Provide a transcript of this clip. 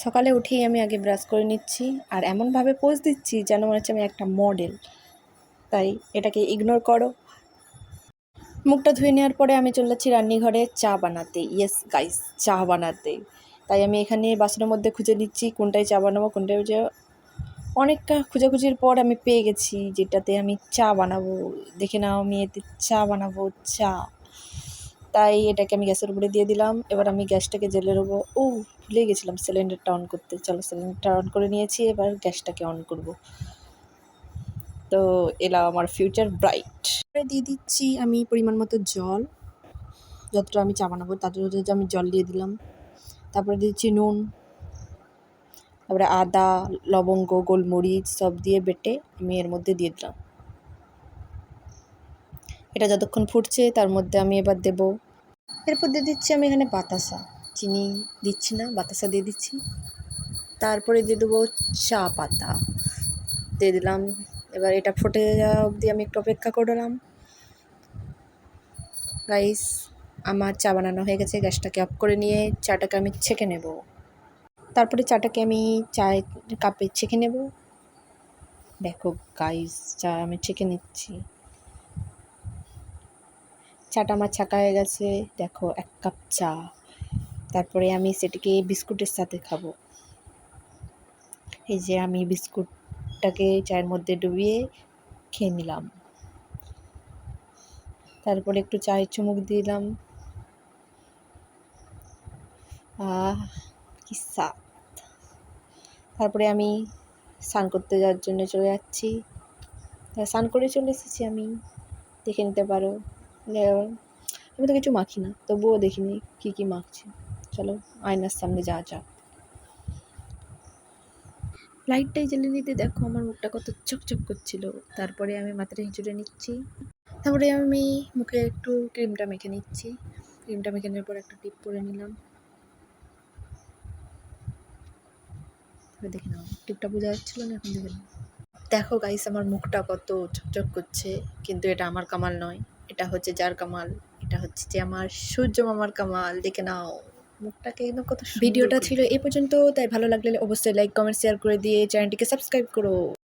সকালে উঠেই আমি আগে ব্রাশ করে নিচ্ছি আর এমনভাবে পোজ দিচ্ছি যেন মনে হচ্ছে আমি একটা মডেল, তাই এটাকে ইগনোর করো। মুখটা ধুয়ে নেওয়ার পরে আমি চলে যাচ্ছি রান্নাঘরে চা বানাতে। ইয়েস গাইস, চা বানাতে। তাই আমি এখানে বাসনের মধ্যে খুঁজে নিচ্ছি কোনটায় চা বানাবো, কোনটায় যে অনেকটা খোঁজাখুঁজির পর আমি পেয়ে গেছি যেটাতে আমি চা বানাবো। দেখে নাও, আমি এতে চা বানাবো, চা। তাই এটাকে আমি গ্যাসের উপরে দিয়ে দিলাম। এবার আমি গ্যাসটাকে জ্বেলে নেবো। ভুলে গেছিলাম সিলিন্ডারটা অন করতে। চলো সিলিন্ডারটা অন করে নিয়েছি, এবার গ্যাসটাকে অন করব। তো এলা আমার ফিউচার ব্রাইট। দিয়ে দিচ্ছি আমি পরিমাণ মতো জল, যতটা আমি চা বানাবো ততটা আমি জল দিয়ে দিলাম। তারপরে দিচ্ছি নুন, তারপরে আদা, লবঙ্গ, গোলমরিচ সব দিয়ে বেটে আমি এর মধ্যে দিয়ে দিলাম। এটা যতক্ষণ ফুটছে তার মধ্যে আমি এবার দেব, এরপর দিয়ে দিচ্ছি আমি এখানে বাতাসা। চিনি দিচ্ছি না, বাতাসা দিয়ে দিচ্ছি। তারপরে দিয়ে দেবো চা পাতা দিয়ে দিলাম। এবার এটা ফুটে যাওয়া অবধি আমি একটু অপেক্ষা করলাম। গাইস, আমার চা বানানো হয়ে গেছে। গ্যাসটাকে অফ করে নিয়ে চাটাকে আমি ছেঁকে নেব। তারপরে চাটাকে আমি চায়ের কাপে ছেঁকে নেব। দেখো গাইস, চা আমি ছেঁকে নিচ্ছি। চাটা আমার ছাঁকা হয়ে গেছে। দেখো 1 কাপ চা। তারপরে আমি সেটাকে বিস্কুটের সাথে খাবো। এই যে আমি বিস্কুটটাকে চায়ের মধ্যে ডুবিয়ে খেয়ে নিলাম। তারপরে একটু চায়ের চুমুক দিলাম। কি স্বাদ। তারপরে আমি স্নান করতে যাওয়ার জন্য চলে যাচ্ছি। স্নান করে চলে এসেছি আমি, দেখে নিতে পারো। আমি তো কিছু মাখি না, তবুও দেখিনি কী কী মাখছি। চলো আয়নার সামনে যাওয়া যাক। লাইটটাই জ্বেলে নিতে দেখো আমার মুখটা কত চকচক করছিল। তারপরে আমি মাথাটা হিঁচড়ে নিচ্ছি। তারপরে আমি মুখে একটু ক্রিমটা মেখে নিচ্ছি। ক্রিমটা মেখে নেওয়ার পর একটা টিপ পরে নিলাম। দেখে নাও, টিপটা বোঝা যাচ্ছিল না, এখন দেখে নাও। দেখো গাইস, আমার মুখটা কত চকচক করছে, কিন্তু এটা আমার কামাল নয়, এটা হচ্ছে যার কামাল, এটা হচ্ছে যে আমার সূর্য মামার কামাল। দেখে নাও মুখটাকে একদম কত। ভিডিওটা ছিল এই পর্যন্ত, তাই ভালো লাগলে অবশ্যই লাইক, কমেন্ট, শেয়ার করে দিয়ে চ্যানেলটিকে সাবস্ক্রাইব করো।